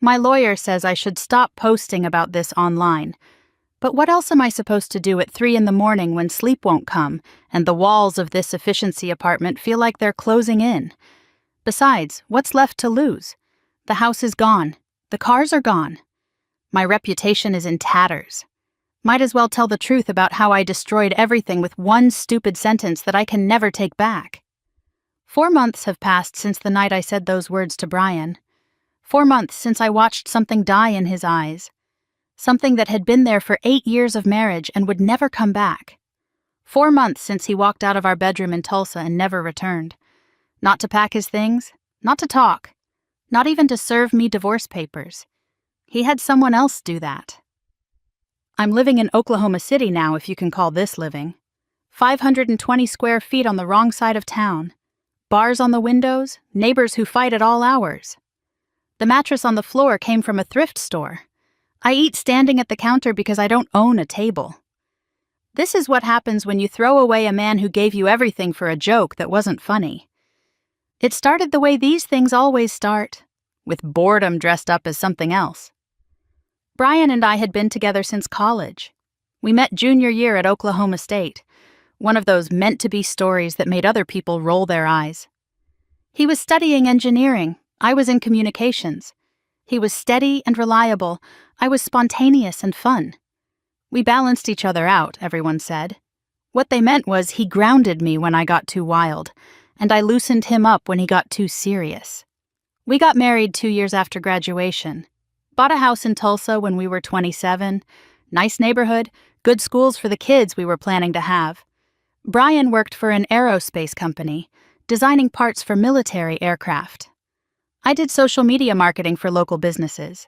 My lawyer says I should stop posting about this online. But what else am I supposed to do at 3 in the morning when sleep won't come and the walls of this efficiency apartment feel like they're closing in? Besides, what's left to lose? The house is gone. The cars are gone. My reputation is in tatters. Might as well tell the truth about how I destroyed everything with one stupid sentence that I can never take back. 4 months have passed since the night I said those words to Brian. 4 months since I watched something die in his eyes. Something that had been there for 8 years of marriage and would never come back. 4 months since he walked out of our bedroom in Tulsa and never returned. Not to pack his things, not to talk, not even to serve me divorce papers. He had someone else do that. I'm living in Oklahoma City now, if you can call this living. 520 square feet on the wrong side of town. Bars on the windows, neighbors who fight at all hours. The mattress on the floor came from a thrift store. I eat standing at the counter because I don't own a table. This is what happens when you throw away a man who gave you everything for a joke that wasn't funny. It started the way these things always start, with boredom dressed up as something else. Brian and I had been together since college. We met junior year at Oklahoma State, one of those meant-to-be stories that made other people roll their eyes. He was studying engineering. I was in communications. He was steady and reliable. I was spontaneous and fun. We balanced each other out, everyone said. What they meant was he grounded me when I got too wild, and I loosened him up when he got too serious. We got married 2 years after graduation. Bought a house in Tulsa when we were 27. Nice neighborhood, good schools for the kids we were planning to have. Brian worked for an aerospace company, designing parts for military aircraft. I did social media marketing for local businesses.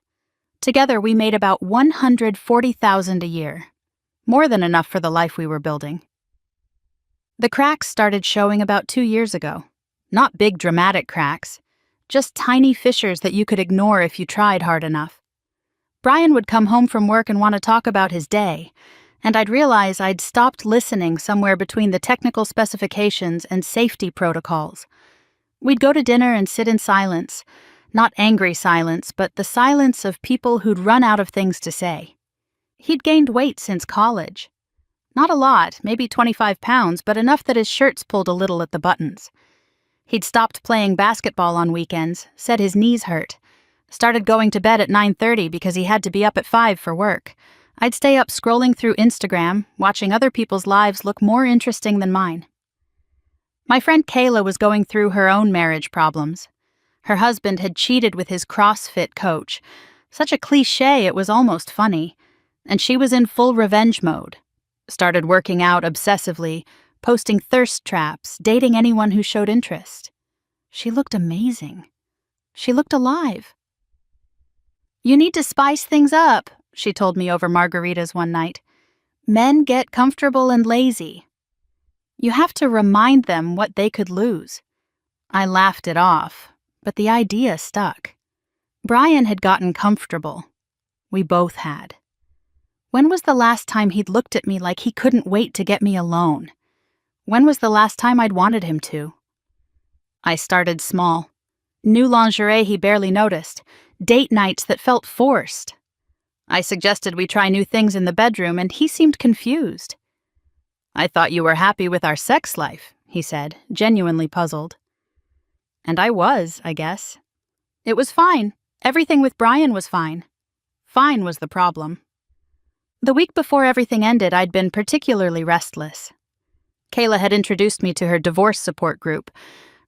Together, we made about $140,000 a year. More than enough for the life we were building. The cracks started showing about 2 years ago. Not big dramatic cracks, just tiny fissures that you could ignore if you tried hard enough. Brian would come home from work and want to talk about his day, and I'd realize I'd stopped listening somewhere between the technical specifications and safety protocols. We'd go to dinner and sit in silence, not angry silence, but the silence of people who'd run out of things to say. He'd gained weight since college. Not a lot, maybe 25 pounds, but enough that his shirts pulled a little at the buttons. He'd stopped playing basketball on weekends, said his knees hurt. Started going to bed at 9:30 because he had to be up at 5 for work. I'd stay up scrolling through Instagram, watching other people's lives look more interesting than mine. My friend Kayla was going through her own marriage problems. Her husband had cheated with his CrossFit coach. Such a cliché it was almost funny. And she was in full revenge mode. Started working out obsessively, posting thirst traps, dating anyone who showed interest. She looked amazing. She looked alive. "You need to spice things up," she told me over margaritas one night. "Men get comfortable and lazy. You have to remind them what they could lose." I laughed it off, but the idea stuck. Brian had gotten comfortable. We both had. When was the last time he'd looked at me like he couldn't wait to get me alone? When was the last time I'd wanted him to? I started small. New lingerie he barely noticed. Date nights that felt forced. I suggested we try new things in the bedroom, and he seemed confused. "I thought you were happy with our sex life," he said, genuinely puzzled. And I was, I guess. It was fine. Everything with Brian was fine. Fine was the problem. The week before everything ended, I'd been particularly restless. Kayla had introduced me to her divorce support group,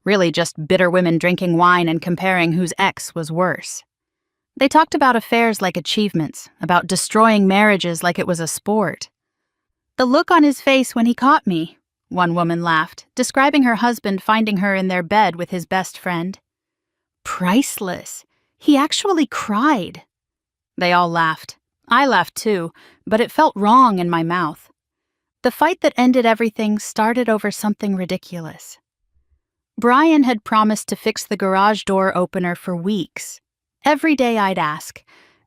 really just bitter women drinking wine and comparing whose ex was worse. They talked about affairs like achievements, about destroying marriages like it was a sport. "The look on his face when he caught me," one woman laughed, describing her husband finding her in their bed with his best friend. "Priceless. He actually cried." They all laughed. I laughed too, but it felt wrong in my mouth. The fight that ended everything started over something ridiculous. Brian had promised to fix the garage door opener for weeks. Every day I'd ask.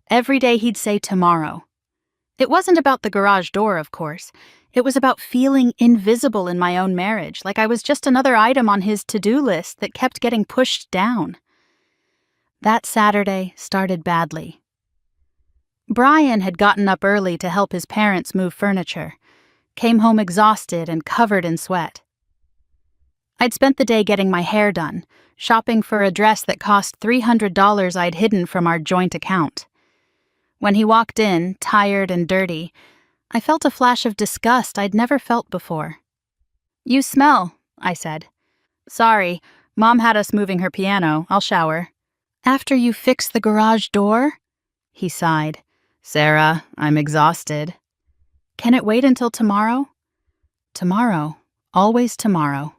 Every day he'd say tomorrow. It wasn't about the garage door, of course. It was about feeling invisible in my own marriage, like I was just another item on his to-do list that kept getting pushed down. That Saturday started badly. Brian had gotten up early to help his parents move furniture, came home exhausted and covered in sweat. I'd spent the day getting my hair done, shopping for a dress that cost $300 I'd hidden from our joint account. When he walked in, tired and dirty, I felt a flash of disgust I'd never felt before. "You smell," I said. "Sorry, Mom had us moving her piano. I'll shower." "After you fix the garage door?" He sighed. "Sarah, I'm exhausted." "Can it wait until tomorrow?" "Tomorrow. Always tomorrow."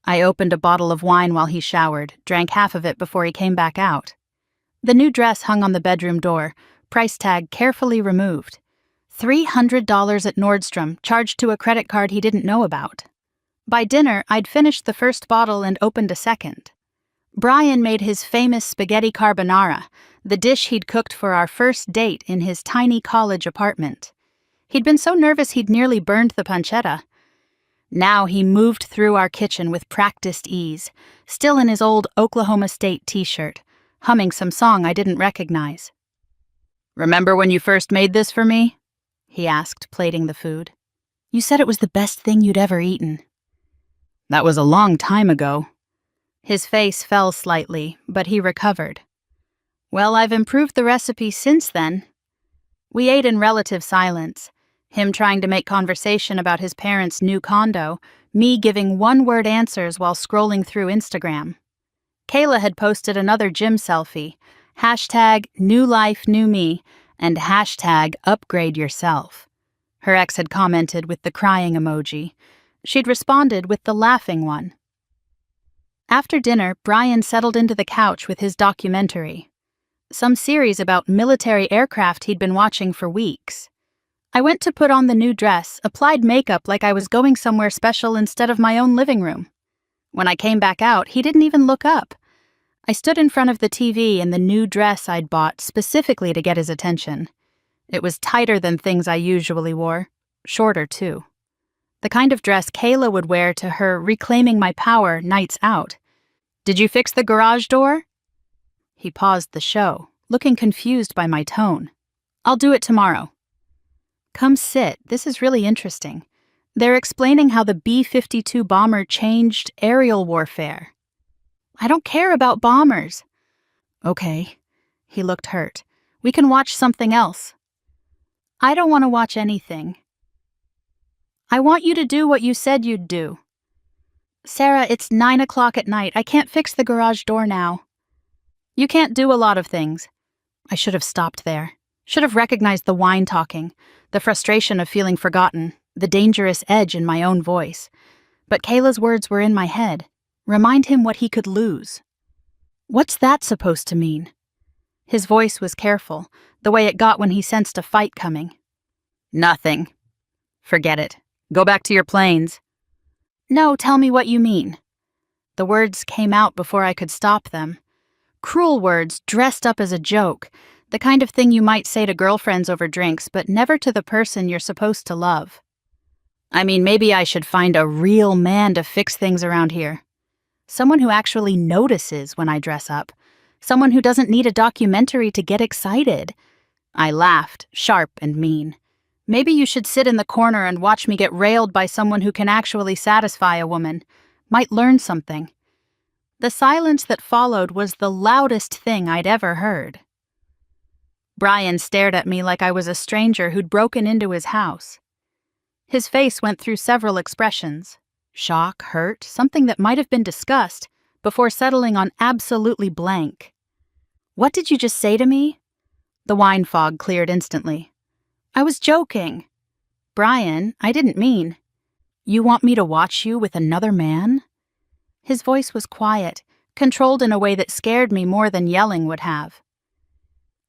I opened a bottle of wine while he showered, drank half of it before he came back out. The new dress hung on the bedroom door, price tag carefully removed. $300 at Nordstrom, charged to a credit card he didn't know about. By dinner, I'd finished the first bottle and opened a second. Brian made his famous spaghetti carbonara, the dish he'd cooked for our first date in his tiny college apartment. He'd been so nervous he'd nearly burned the pancetta. Now he moved through our kitchen with practiced ease, still in his old Oklahoma State t-shirt, humming some song I didn't recognize. "Remember when you first made this for me?" he asked, plating the food. "You said it was the best thing you'd ever eaten." "That was a long time ago." His face fell slightly, but he recovered. "Well, I've improved the recipe since then." We ate in relative silence, him trying to make conversation about his parents' new condo, me giving one-word answers while scrolling through Instagram. Kayla had posted another gym selfie, #NewLifeNewMe, and #UpgradeYourself. Her ex had commented with the crying emoji. She'd responded with the laughing one. After dinner, Brian settled into the couch with his documentary, some series about military aircraft he'd been watching for weeks. I went to put on the new dress, applied makeup like I was going somewhere special instead of my own living room. When I came back out, he didn't even look up. I stood in front of the TV in the new dress I'd bought specifically to get his attention. It was tighter than things I usually wore, shorter too. The kind of dress Kayla would wear to her Reclaiming My Power nights out. "Did you fix the garage door?" He paused the show, looking confused by my tone. "I'll do it tomorrow." "Come sit, this is really interesting. They're explaining how the B-52 bomber changed aerial warfare." "I don't care about bombers." "Okay." He looked hurt. "We can watch something else." "I don't want to watch anything." "I want you to do what you said you'd do." "Sarah, it's 9 o'clock at night. I can't fix the garage door now." "You can't do a lot of things." I should have stopped there. Should have recognized the wine talking, the frustration of feeling forgotten, the dangerous edge in my own voice. But Kayla's words were in my head. Remind him what he could lose. What's that supposed to mean? His voice was careful, the way it got when he sensed a fight coming. "Nothing. Forget it. Go back to your planes." "No, tell me what you mean." The words came out before I could stop them. Cruel words dressed up as a joke, the kind of thing you might say to girlfriends over drinks, but never to the person you're supposed to love. "I mean, maybe I should find a real man to fix things around here. Someone who actually notices when I dress up. Someone who doesn't need a documentary to get excited." I laughed, sharp and mean. "Maybe you should sit in the corner and watch me get railed by someone who can actually satisfy a woman. Might learn something." The silence that followed was the loudest thing I'd ever heard. Brian stared at me like I was a stranger who'd broken into his house. His face went through several expressions: shock, hurt, something that might have been disgust, before settling on absolutely blank. "What did you just say to me?" The wine fog cleared instantly. "I was joking." "Brian, I didn't mean." "You want me to watch you with another man?" His voice was quiet, controlled in a way that scared me more than yelling would have.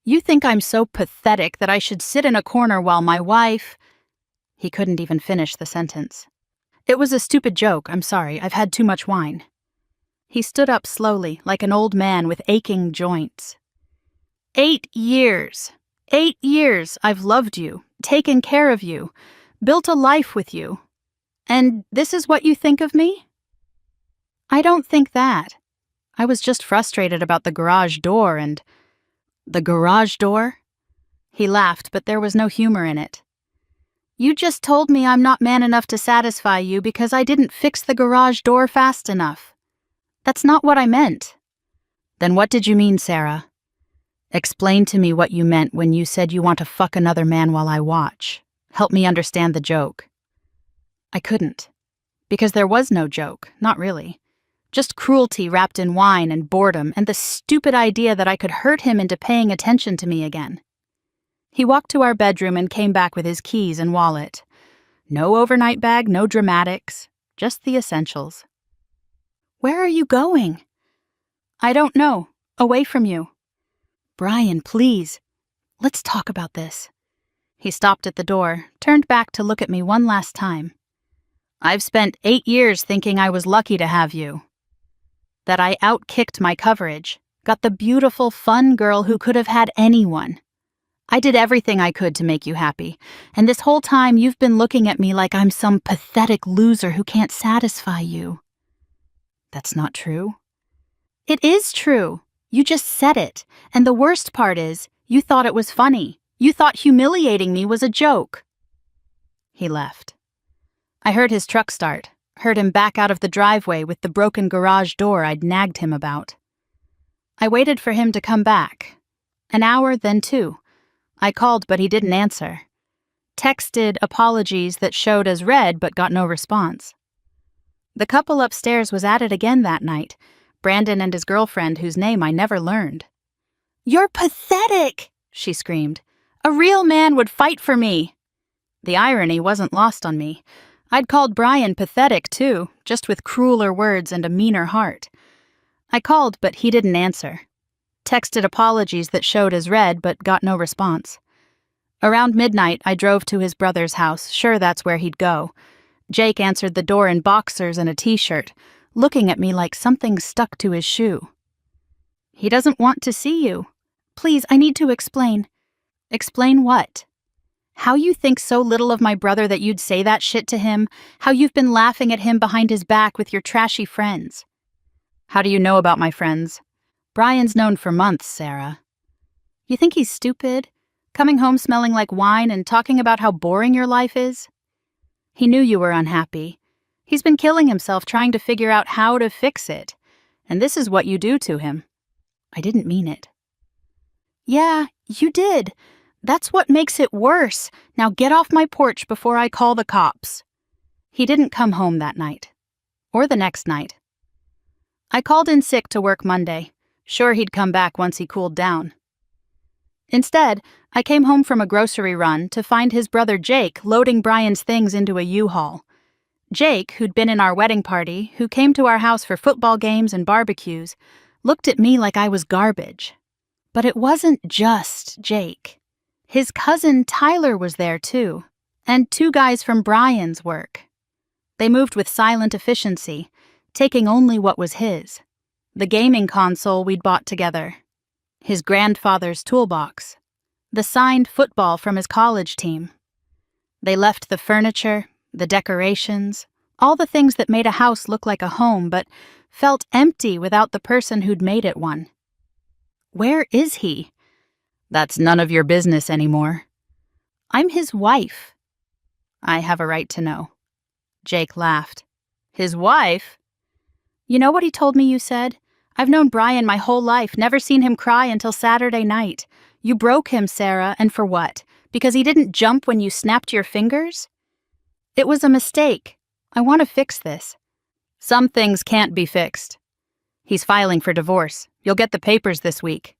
"You think I'm so pathetic that I should sit in a corner while my wife—" He couldn't even finish the sentence. "It was a stupid joke, I'm sorry, I've had too much wine." He stood up slowly, like an old man with aching joints. 8 years. 8 years I've loved you, taken care of you, built a life with you. And this is what you think of me? I don't think that. I was just frustrated about the garage door and... The garage door? He laughed, but there was no humor in it. You just told me I'm not man enough to satisfy you because I didn't fix the garage door fast enough. That's not what I meant. Then what did you mean, Sarah? Explain to me what you meant when you said you want to fuck another man while I watch. Help me understand the joke. I couldn't. Because there was no joke, not really. Just cruelty wrapped in wine and boredom and the stupid idea that I could hurt him into paying attention to me again. He walked to our bedroom and came back with his keys and wallet. No overnight bag, no dramatics, just the essentials. Where are you going? I don't know. Away from you. Brian, please. Let's talk about this. He stopped at the door, turned back to look at me one last time. I've spent 8 years thinking I was lucky to have you. That I outkicked my coverage, got the beautiful, fun girl who could have had anyone. I did everything I could to make you happy, and this whole time you've been looking at me like I'm some pathetic loser who can't satisfy you. That's not true. It is true. You just said it, and the worst part is, you thought it was funny. You thought humiliating me was a joke. He left. I heard his truck start, heard him back out of the driveway with the broken garage door I'd nagged him about. I waited for him to come back. An hour, then 2. I called, but he didn't answer. Texted apologies that showed as read but got no response. The couple upstairs was at it again that night, Brandon and his girlfriend whose name I never learned. You're pathetic, she screamed. A real man would fight for me. The irony wasn't lost on me. I'd called Brian pathetic too, just with crueler words and a meaner heart. I called, but he didn't answer. Texted apologies that showed as read but got no response. Around midnight, I drove to his brother's house, sure that's where he'd go. Jake answered the door in boxers and a t-shirt, looking at me like something stuck to his shoe. He doesn't want to see you. Please, I need to explain. Explain what? How you think so little of my brother that you'd say that shit to him, how you've been laughing at him behind his back with your trashy friends. How do you know about my friends? Brian's known for months, Sarah. You think he's stupid? Coming home smelling like wine and talking about how boring your life is? He knew you were unhappy. He's been killing himself trying to figure out how to fix it. And this is what you do to him. I didn't mean it. Yeah, you did. That's what makes it worse. Now get off my porch before I call the cops. He didn't come home that night. Or the next night. I called in sick to work Monday. Sure he'd come back once he cooled down. Instead, I came home from a grocery run to find his brother Jake loading Brian's things into a U-Haul. Jake, who'd been in our wedding party, who came to our house for football games and barbecues, looked at me like I was garbage. But it wasn't just Jake. His cousin Tyler was there too, and 2 guys from Brian's work. They moved with silent efficiency, taking only what was his. The gaming console we'd bought together. His grandfather's toolbox. The signed football from his college team. They left the furniture, the decorations, all the things that made a house look like a home but felt empty without the person who'd made it one. Where is he? That's none of your business anymore. I'm his wife. I have a right to know. Jake laughed. His wife? You know what he told me you said? I've known Brian my whole life, never seen him cry until Saturday night. You broke him, Sarah, and for what? Because he didn't jump when you snapped your fingers? It was a mistake. I want to fix this. Some things can't be fixed. He's filing for divorce. You'll get the papers this week.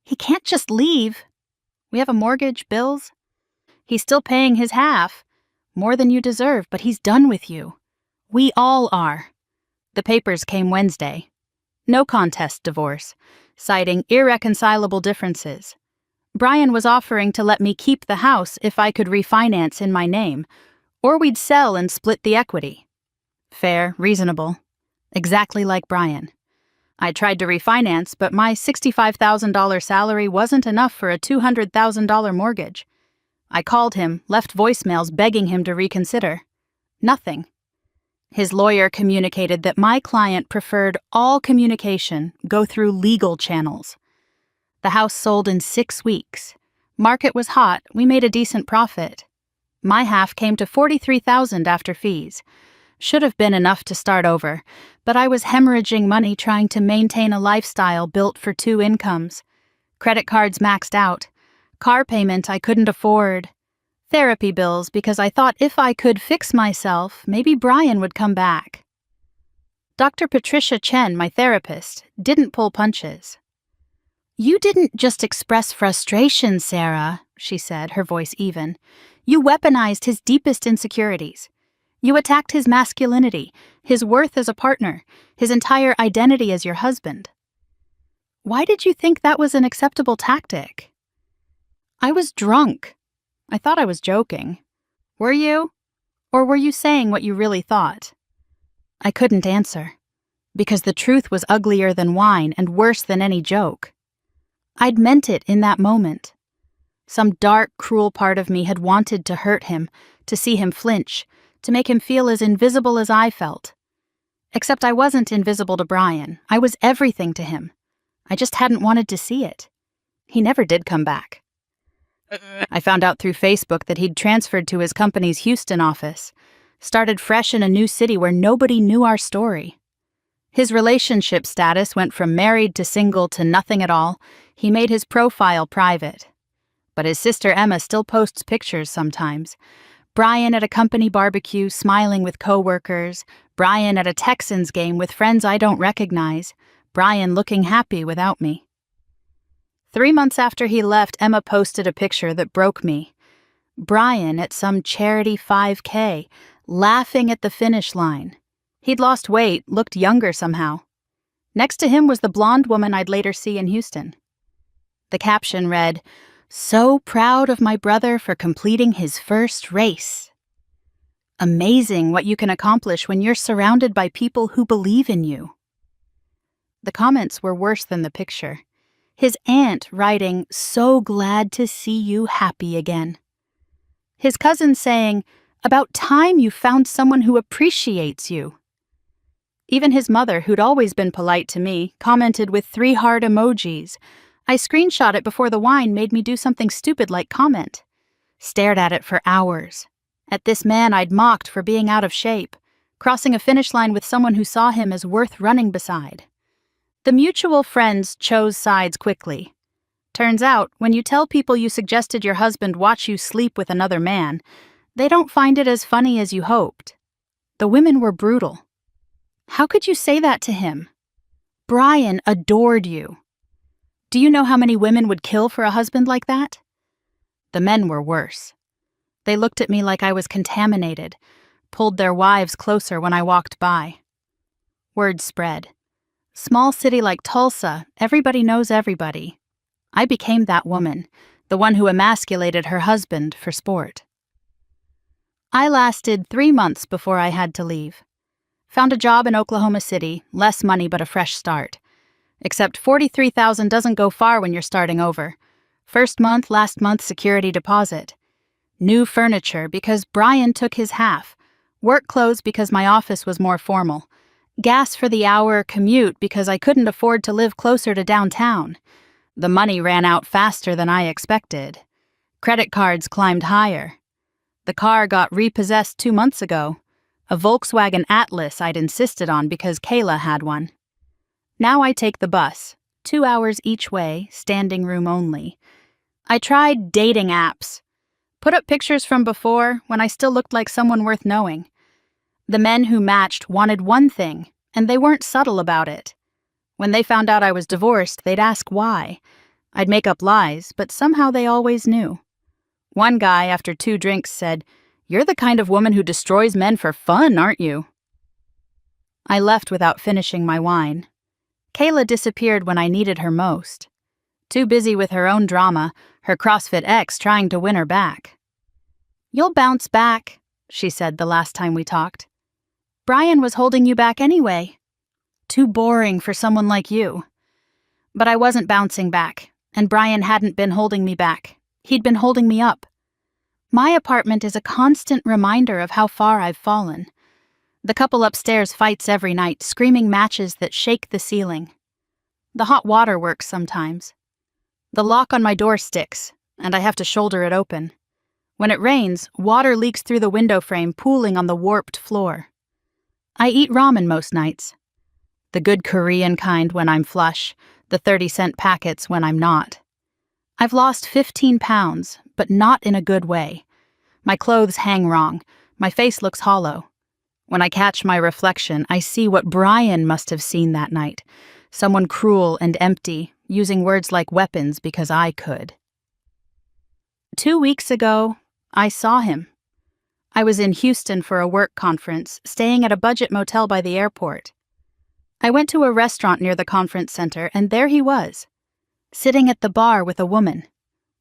He can't just leave. We have a mortgage, bills. He's still paying his half. More than you deserve, but he's done with you. We all are. The papers came Wednesday. No contest divorce, citing irreconcilable differences. Brian was offering to let me keep the house if I could refinance in my name, or we'd sell and split the equity. Fair, reasonable. Exactly like Brian. I tried to refinance, but my $65,000 salary wasn't enough for a $200,000 mortgage. I called him, left voicemails begging him to reconsider. Nothing. His lawyer communicated that my client preferred all communication go through legal channels. The house sold in 6 weeks. Market was hot, we made a decent profit. My half came to $43,000 after fees. Should have been enough to start over, but I was hemorrhaging money trying to maintain a lifestyle built for 2 incomes. Credit cards maxed out. Car payment I couldn't afford. Therapy bills because I thought if I could fix myself, maybe Brian would come back. Dr. Patricia Chen, my therapist, didn't pull punches. "You didn't just express frustration, Sarah," she said, her voice even. "You weaponized his deepest insecurities. You attacked his masculinity, his worth as a partner, his entire identity as your husband. Why did you think that was an acceptable tactic?" "I was drunk. I thought I was joking. Were you? Or were you saying what you really thought?" I couldn't answer, because the truth was uglier than wine and worse than any joke. I'd meant it in that moment. Some dark, cruel part of me had wanted to hurt him, to see him flinch, to make him feel as invisible as I felt. Except I wasn't invisible to Brian. I was everything to him. I just hadn't wanted to see it. He never did come back. I found out through Facebook that he'd transferred to his company's Houston office, started fresh in a new city where nobody knew our story. His relationship status went from married to single to nothing at all. He made his profile private. But his sister Emma still posts pictures sometimes. Brian at a company barbecue smiling with coworkers, Brian at a Texans game with friends I don't recognize, Brian looking happy without me. 3 months after he left, Emma posted a picture that broke me. Brian at some charity 5K, laughing at the finish line. He'd lost weight, looked younger somehow. Next to him was the blonde woman I'd later see in Houston. The caption read, "So proud of my brother for completing his first race." Amazing what you can accomplish when you're surrounded by people who believe in you. The comments were worse than the picture. His aunt writing, "So glad to see you happy again." His cousin saying, "About time you found someone who appreciates you." Even his mother, who'd always been polite to me, commented with 3 heart emojis. I screenshot it before the wine made me do something stupid like comment. Stared at it for hours. At this man I'd mocked for being out of shape, crossing a finish line with someone who saw him as worth running beside. The mutual friends chose sides quickly. Turns out, when you tell people you suggested your husband watch you sleep with another man, they don't find it as funny as you hoped. The women were brutal. "How could you say that to him? Brian adored you. Do you know how many women would kill for a husband like that?" The men were worse. They looked at me like I was contaminated, pulled their wives closer when I walked by. Word spread. Small city like Tulsa, everybody knows everybody. I became that woman, the one who emasculated her husband for sport. I lasted 3 months before I had to leave. Found a job in Oklahoma City, less money but a fresh start. Except $43,000 doesn't go far when you're starting over. First month, last month security deposit. New furniture because Brian took his half. Work clothes because my office was more formal. Gas for the hour commute because I couldn't afford to live closer to downtown. The money ran out faster than I expected. Credit cards climbed higher. The car got repossessed 2 months ago. A Volkswagen Atlas I'd insisted on because Kayla had one. Now I take the bus, 2 hours each way, standing room only. I tried dating apps. Put up pictures from before, when I still looked like someone worth knowing. The men who matched wanted one thing, and they weren't subtle about it. When they found out I was divorced, they'd ask why. I'd make up lies, but somehow they always knew. One guy, after 2 drinks, said, "You're the kind of woman who destroys men for fun, aren't you?" I left without finishing my wine. Kayla disappeared when I needed her most. Too busy with her own drama, her CrossFit ex trying to win her back. "You'll bounce back," she said the last time we talked. "Brian was holding you back anyway." Too boring for someone like you. But I wasn't bouncing back, and Brian hadn't been holding me back. He'd been holding me up. My apartment is a constant reminder of how far I've fallen. The couple upstairs fights every night, screaming matches that shake the ceiling. The hot water works sometimes. The lock on my door sticks, and I have to shoulder it open. When it rains, water leaks through the window frame, pooling on the warped floor. I eat ramen most nights. The good Korean kind when I'm flush, the 30-cent packets when I'm not. I've lost 15 pounds, but not in a good way. My clothes hang wrong. My face looks hollow. When I catch my reflection, I see what Brian must have seen that night. Someone cruel and empty, using words like weapons because I could. 2 weeks ago, I saw him. I was in Houston for a work conference, staying at a budget motel by the airport. I went to a restaurant near the conference center, and there he was, sitting at the bar with a woman,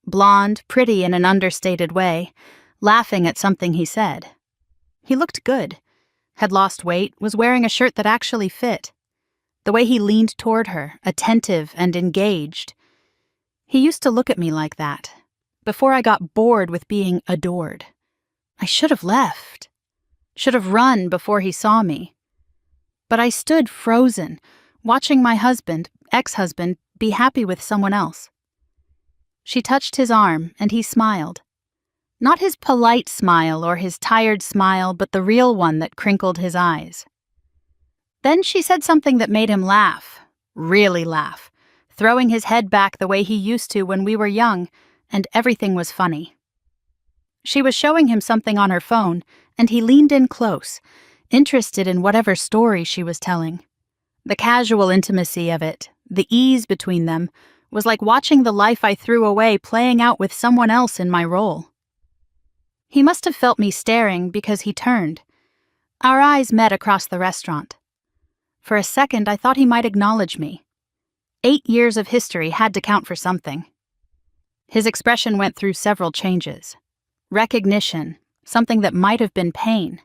blonde, pretty in an understated way, laughing at something he said. He looked good, had lost weight, was wearing a shirt that actually fit. The way he leaned toward her, attentive and engaged. He used to look at me like that, before I got bored with being adored. I should have left. Should have run before he saw me. But I stood frozen, watching my husband, ex-husband, be happy with someone else. She touched his arm, and he smiled. Not his polite smile or his tired smile, but the real one that crinkled his eyes. Then she said something that made him laugh, really laugh, throwing his head back the way he used to when we were young, and everything was funny. She was showing him something on her phone, and he leaned in close, interested in whatever story she was telling. The casual intimacy of it, the ease between them, was like watching the life I threw away playing out with someone else in my role. He must have felt me staring because he turned. Our eyes met across the restaurant. For a second, I thought he might acknowledge me. 8 years of history had to count for something. His expression went through several changes. Recognition, something that might have been pain.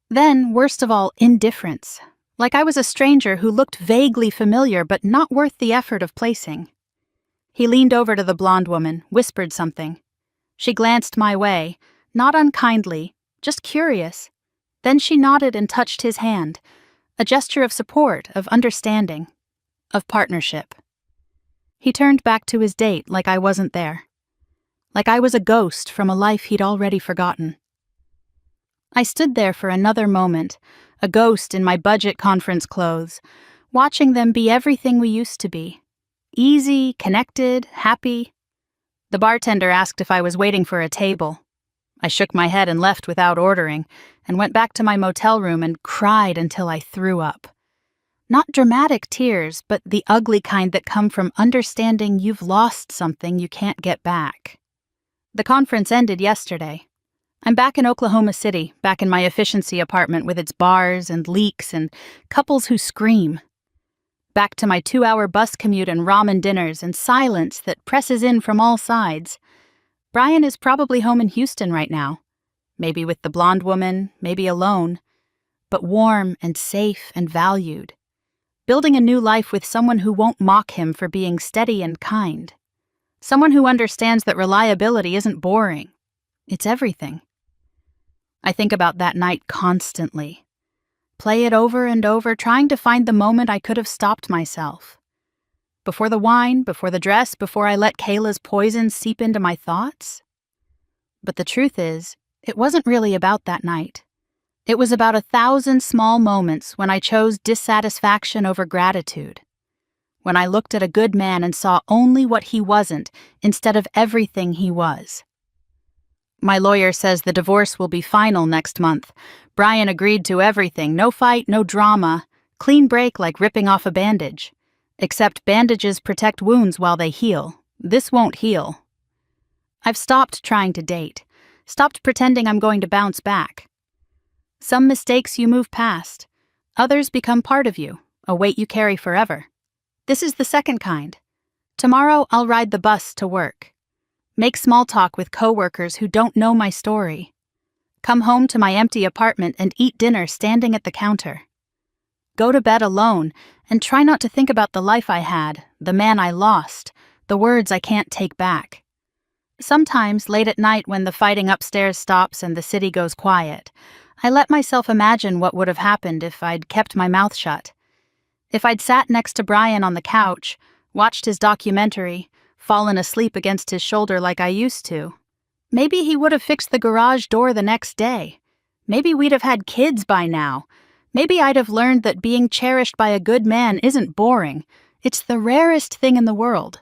Then, worst of all, indifference, like I was a stranger who looked vaguely familiar but not worth the effort of placing. He leaned over to the blonde woman, whispered something. She glanced my way, not unkindly, just curious. Then she nodded and touched his hand, a gesture of support, of understanding, of partnership. He turned back to his date like I wasn't there. Like I was a ghost from a life he'd already forgotten. I stood there for another moment, a ghost in my budget conference clothes, watching them be everything we used to be. Easy, connected, happy. The bartender asked if I was waiting for a table. I shook my head and left without ordering, and went back to my motel room and cried until I threw up. Not dramatic tears, but the ugly kind that come from understanding you've lost something you can't get back. The conference ended yesterday. I'm back in Oklahoma City, back in my efficiency apartment with its bars and leaks and couples who scream. Back to my 2-hour bus commute and ramen dinners and silence that presses in from all sides. Brian is probably home in Houston right now. Maybe with the blonde woman, maybe alone. But warm and safe and valued. Building a new life with someone who won't mock him for being steady and kind. Someone who understands that reliability isn't boring. It's everything. I think about that night constantly. Play it over and over, trying to find the moment I could have stopped myself. Before the wine, before the dress, before I let Kayla's poison seep into my thoughts. But the truth is, it wasn't really about that night. It was about 1,000 small moments when I chose dissatisfaction over gratitude. When I looked at a good man and saw only what he wasn't instead of everything he was. My lawyer says the divorce will be final next month. Brian agreed to everything, no fight, no drama, clean break like ripping off a bandage. Except bandages protect wounds while they heal. This won't heal. I've stopped trying to date, stopped pretending I'm going to bounce back. Some mistakes you move past, others become part of you, a weight you carry forever. This is the second kind. Tomorrow I'll ride the bus to work. Make small talk with coworkers who don't know my story. Come home to my empty apartment and eat dinner standing at the counter. Go to bed alone and try not to think about the life I had, the man I lost, the words I can't take back. Sometimes, late at night when the fighting upstairs stops and the city goes quiet, I let myself imagine what would have happened if I'd kept my mouth shut. If I'd sat next to Brian on the couch, watched his documentary, fallen asleep against his shoulder like I used to. Maybe he would have fixed the garage door the next day. Maybe we'd have had kids by now. Maybe I'd have learned that being cherished by a good man isn't boring. It's the rarest thing in the world.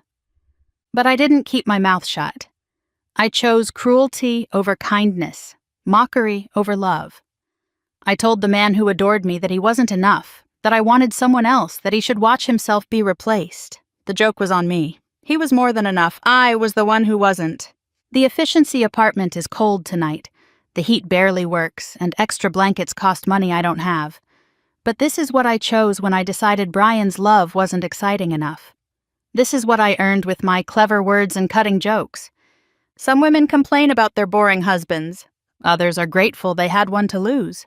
But I didn't keep my mouth shut. I chose cruelty over kindness, mockery over love. I told the man who adored me that he wasn't enough, that I wanted someone else, that he should watch himself be replaced. The joke was on me. He was more than enough. I was the one who wasn't. The efficiency apartment is cold tonight. The heat barely works, and extra blankets cost money I don't have. But this is what I chose when I decided Brian's love wasn't exciting enough. This is what I earned with my clever words and cutting jokes. Some women complain about their boring husbands. Others are grateful they had one to lose.